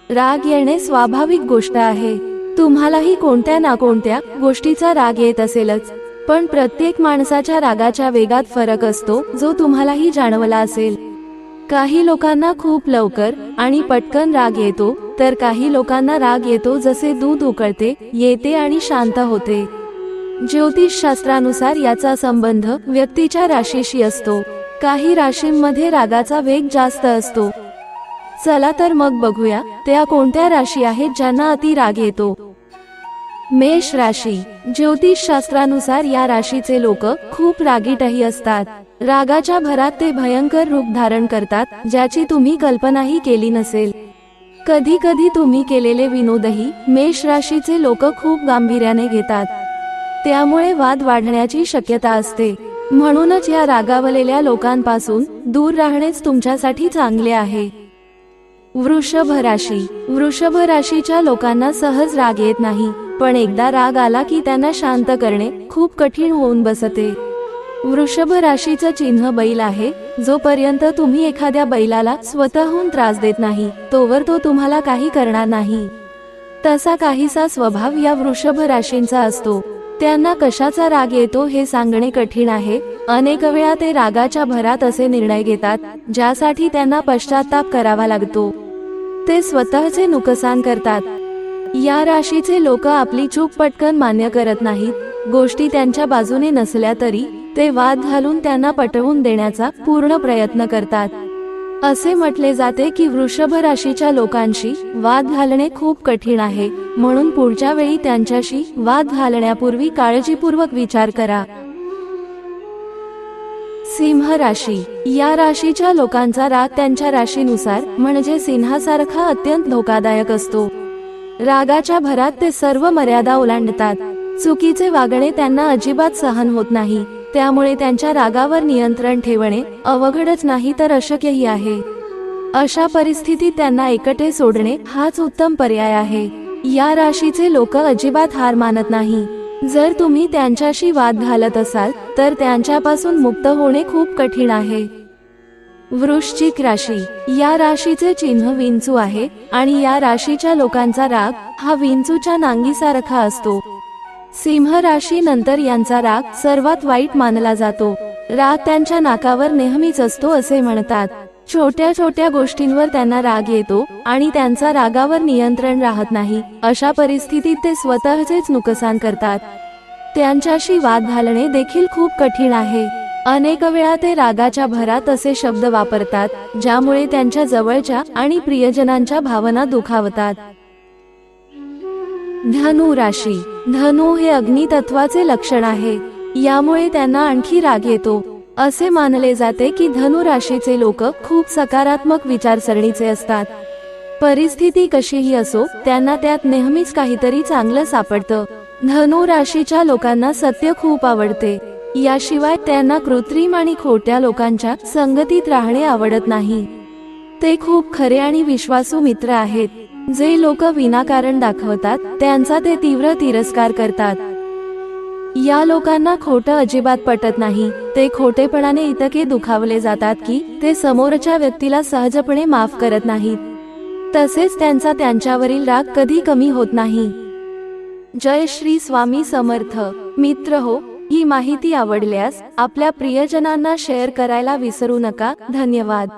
राग येणे स्वाभाविक गोष्ट आहे। तुम्हालाही कोणत्या ना कोणत्या गोष्टीचा राग येत असेलच, पण प्रत्येक माणसाच्या रागाच्या वेगात फरक असतो, जो तुम्हालाही जाणवला असेल। काही लोकांना खूप लवकर आणि पटकन राग येतो, तर काही लोकांना राग येतो जसे दूध उकळते, येते आणि शांत होते। ज्योतिषशास्त्रानुसार याचा संबंध व्यक्तीच्या राशीशी असतो। काही राशींमध्ये रागाचा वेग जास्त असतो। चला तर मग बघूया त्या कोणत्या राशी आहेत ज्यांना अति राग येतो। मेष राशी। ज्योतिषशास्त्रानुसार या राशीचे लोक खूप रागीटही असतात। रागाच्या भरात ते भयंकर रूप धारण करतात, ज्याची तुम्ही कल्पनाही केली नसेल। कधी कधी तुम्ही केलेले विनोदही मेष राशीचे लोक खूप गांभीर्याने घेतात, त्यामुळे वाद वाढण्याची शक्यता असते। म्हणूनच या रागावलेल्या लोकांपासून दूर राहणेच तुमच्यासाठी चांगले आहे। वृषभ राशी। वृषभ राशीच्या लोकांना सहज राग येत नाही, पण एकदा राग आला की त्यांना शांत करणे खूप कठीण होऊन बसते। वृषभ राशीचं चिन्ह बैल आहे। जोपर्यंत तुम्ही एखाद्या बैलाला स्वतःहून त्रास देत नाही, तोवर तो तुम्हाला काही करणार नाही। तसा काहीसा स्वभाव या वृषभ राशींचा असतो। त्यांना कशाचा राग येतो हे सांगणे कठीण आहे। अनेक वेळा ते रागाच्या भरात असे निर्णय घेतात, ज्यासाठी त्यांना पश्चाताप करावा लागतो। ते स्वतःचे नुकसान करतात। या राशीचे लोक आपली चूक पटकन मान्य करत नाहीत। गोष्टी त्यांच्या बाजूने नसल्या तरी ते वाद घालून त्यांना पटवून देण्याचा पूर्ण प्रयत्न करतात। असे म्हटले जाते की वृषभ राशीच्या लोकांशी वाद घालणे खूप कठीण आहे, म्हणून पुढच्या वेळी त्यांच्याशी वाद घालण्यापूर्वी काळजीपूर्वक विचार करा। सिंह राशी। या राशीच्या लोकांचा राग त्यांच्या राशीनुसार म्हणजे सिंहासारखा अत्यंत धोकादायक असतो। रागाच्या भरात ते सर्व मर्यादा ओलांडतात। चुकीचे वागणे त्यांना अजिबात सहन होत नाही, त्यामुळे त्यांच्या रागावर नियंत्रण ठेवणे अवघडच नाही तर अशक्यही आहे। अशा परिस्थितीत त्यांना एकटे सोडणे हाच उत्तम पर्याय आहे। या राशीचे लोक अजिबात हार मानत नाही। जर तुम्ही त्यांच्याशी वाद घालत असाल तर त्यांच्यापासून मुक्त होणे खूप कठीण आहे। वृश्चिक राशी। या राशीचे चिन्ह विंचू आहे आणि या राशीच्या लोकांचा राग हा विंचूच्या नांगीसारखा असतो। सिंह राशी नंतर यांचा राग सर्वात वाईट मानला जातो। राग त्यांच्या नाकावर नेहमीच असतो असे म्हणतात। छोट्या छोट्या गोष्टींवर त्यांना राग येतो आणि त्यांचा रागावर नियंत्रण राहत नाही। अशा परिस्थितीत ते स्वतःचेच नुकसान करतात। त्यांच्याशी वाद घालणे देखील खूप कठीण आहे। अनेक वेळा ते रागाच्या भरात असे शब्द वापरतात, ज्यामुळे त्यांच्या जवळच्या आणि प्रियजनांच्या भावना दुखावतात। धनु राशी। धनु हे अग्नितत्वाचे लक्षण आहे, यामुळे त्यांना आणखी राग येतो। असे मानले जाते की धनु राशीचे लोक खूप सकारात्मक विचारसरणीचे असतात। परिस्थिती कशीही असो, त्यांना त्यात नेहमीच काहीतरी चांगलं सापडतं। धनु राशीच्या लोकांना सत्य खूप आवडते। याशिवाय त्यांना कृत्रिम आणि खोट्या लोकांच्या संगतीत राहणे आवडत नाही। ते खूप खरे आणि विश्वासू मित्र आहेत। जे लोक विनाकारण दाखवतात त्यांचा ते तीव्र तिरस्कार करतात। या लोकांना खोटं अजिबात पटत नाही। ते खोटेपणाने इतके दुखावले जातात की ते समोरच्या व्यक्तीला सहजपणे माफ करत नाहीत। तसेच त्यांचा त्यांच्यावरील राग कधी कमी होत नाही। जय श्री स्वामी समर्थ। मित्र हो, ही माहिती आवडल्यास आपल्या प्रियजनांना शेअर करायला विसरू नका। धन्यवाद।